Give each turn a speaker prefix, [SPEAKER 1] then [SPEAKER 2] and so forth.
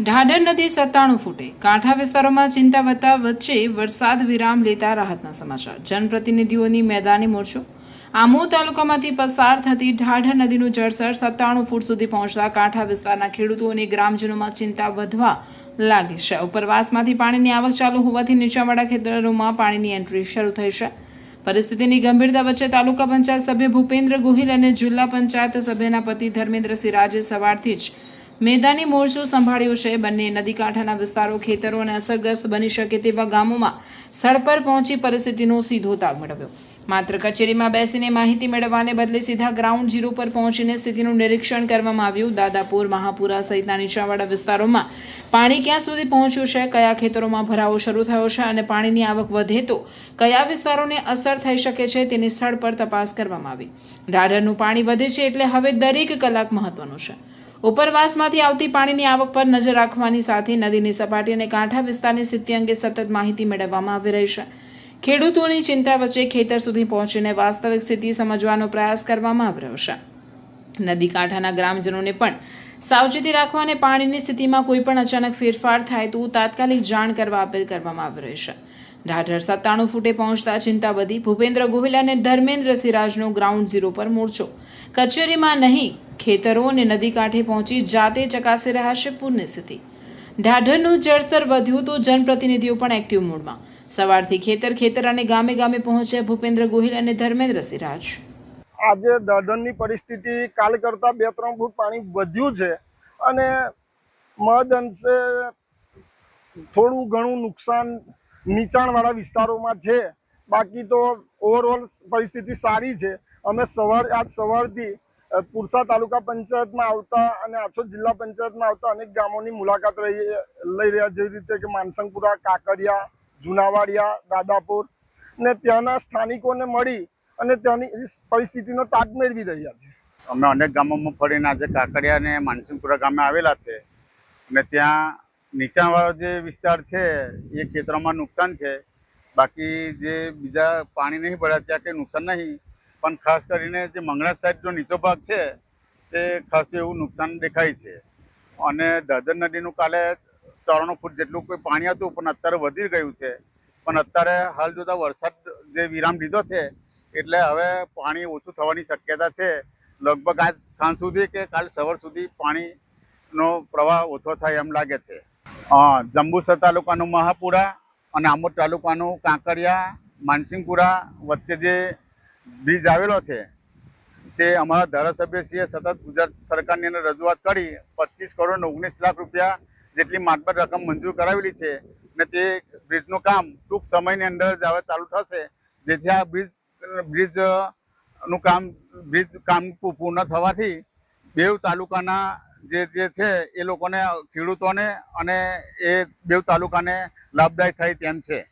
[SPEAKER 1] ઢાઢર નદી 97 ફૂટે કાંઠા વિસ્તારોમાં ચિંતા વધતા વચ્ચે વરસાદ વિરામ લેતા રાહતના સમાચાર। જનપ્રતિનિધિઓની મેદાની મોરચો। આમોદ તાલુકામાંથી પસાર થતી ઢાઢર નદીનું જળસ્તર 97 ફૂટ સુધી પહોંચતા કાંઠા વિસ્તારના ખેડૂતો અને ગ્રામજનોમાં ચિંતા વધવા લાગી છે। ઉપરવાસમાંથી પાણીની આવક ચાલુ હોવાથી નીચાણવાળા ખેતરોમાં પાણીની એન્ટ્રી શરૂ થઈ છે। પરિસ્થિતિની ગંભીરતા વચ્ચે તાલુકા પંચાયત સભ્ય ભૂપેન્દ્ર ગોહિલ અને જિલ્લા પંચાયત સભ્યના પતિ ધર્મેન્દ્રસિંહ રાજે સવારથી જ મેદાની મોરચો સંભાળ્યો છે। બંને નદી કાંઠાના વિસ્તારો ખેતરો અને અસરગ્રસ્ત બની શકે તેવા ગામોમાં સ્થળ પર પહોંચી પરિસ્થિતિનો સીધો તાગ મેળવ્યો। માત્ર કચેરીમાં બેસીને માહિતી મેળવવાને બદલે સીધા ગ્રાઉન્ડ ઝીરો પર પહોંચીને સ્થિતિનું નિરીક્ષણ કરવામાં આવ્યું। દાદાપુર, મહાપુરા સહિતના નીચાણવાળા વિસ્તારોમાં પાણી ક્યાં સુધી પહોંચ્યું છે, કયા ખેતરોમાં ભરાવો શરૂ થયો છે અને પાણીની આવક વધે તો કયા વિસ્તારોને અસર થઈ શકે છે તેની સ્થળ પર તપાસ કરવામાં આવી। ઢાઢરનું પાણી વધે છે એટલે હવે દરેક કલાક મહત્વનું છે। ઉપરવાસમાંથી આવતી પાણીની આવક પર નજર રાખવાની સાથે નદીની સપાટી અને કાંઠા વિસ્તારની સ્થિતિ અંગે સતત માહિતી મેળવવામાં આવી રહી છે। ખેડૂતોની ચિંતા વચ્ચે ખેતર સુધી પહોંચીને વાસ્તવિક સ્થિતિ સમજવાનો પ્રયાસ કરવામાં આવી રહ્યો છે। નદી કાંઠાના ગ્રામજનોને પણ સાવચેતી રાખવા અને પાણીની સ્થિતિમાં કોઈ પણ અચાનક ફેરફાર થાય તો તાત્કાલિક જાણ કરવા અપીલ કરવામાં આવી રહી છે। ઢાઢર 97 ફૂટે પહોંચતા ચિંતા વધી। ભૂપેન્દ્ર ગોહિલ અને ધર્મેન્દ્રસિંહ રાજનો ગ્રાઉન્ડ ઝીરો પર મોરચો। કચેરીમાં નહીં, ખેતરો અને નદી કાંઠે પહોંચી જાતે ચકાસી રહ્યા છે પૂરની સ્થિતિ। ઢાઢરનું જળસ્તર વધ્યું તો જનપ્રતિનિધિઓ પણ એક્ટિવ મોડમાં। સવારથી ખેતર અને ગામે ગામે પહોંચ્યા ભૂપેન્દ્ર ગોહિલ અને ધર્મેન્દ્રસિંહ રાજ।
[SPEAKER 2] આજે ઢાઢરની પરિસ્થિતિ કાલ કરતાં 2-3 ફૂટ પાણી વધ્યું છે અને મહદ અંશે થોડું ઘણું નુકસાન નીચાણવાળા વિસ્તારોમાં છે। બાકી તો ઓવરઓલ પરિસ્થિતિ સારી છે। અમે આજ સવારથી પુરસા તાલુકા પંચાયતમાં આવતા અને આછોદ જિલ્લા પંચાયતમાં આવતા અનેક ગામોની મુલાકાત લઈ રહ્યા, જેવી રીતે કે માનસંગપુરા, કાકરિયા, જુનાવાડિયા, દાદાપુર ને ત્યાંના સ્થાનિકોને મળી અને ત્યાંની પરિસ્થિતિનો તાગ મેળવી રહ્યા છે।
[SPEAKER 3] અમે અનેક ગામોમાં ફરીને આજે કાકરિયા અને માનસિંગપુરા ગામે આવેલા છે અને ત્યાં નીચાણવાળો જે વિસ્તાર છે એ ખેતરોમાં નુકસાન છે। બાકી જે બીજા પાણી નહીં ભર્યા ત્યાં કંઈ નુકસાન નહીં, પણ ખાસ કરીને જે મંગળા સાઈડનો નીચો ભાગ છે તે ખાસું એવું નુકસાન દેખાય છે। અને ઢાઢર નદીનું કાલે 94 ફૂટ જેટલું કોઈ પાણી હતું પણ અત્યારે વધી ગયું છે। પણ અત્યારે હાલ જોતા વરસાદ જે વિરામ લીધો છે એટલે હવે પાણી ઓછું થવાની શક્યતા છે। લગભગ આજ સાંજ સુધી કે કાલ સવાર સુધી પાણીનો પ્રવાહ ઓછો થાય એમ લાગે છે। જંબુસર તાલુકાનું મહાપુરા અને આમોદ તાલુકાનું કાંકરિયા, માનસિંગપુરા વચ્ચે જે બ્રિજ આવેલો છે તે અમારા ધારાસભ્યશ્રીએ સતત ગુજરાત સરકારની અંદર રજૂઆત કરી 25 કરોડ 19 લાખ રૂપિયા જેટલી માતબર રકમ મંજૂર કરાવેલી છે અને તે બ્રિજનું કામ ટૂંક સમયની અંદર જ હવે ચાલુ થશે, જેથી આ બ્રિજ કામ પૂર્ણ થવાથી બેઉ તાલુકાના જે છે એ લોકોને, ખેડૂતોને અને એ બેઉ તાલુકાને લાભદાયક થાય તેમ છે।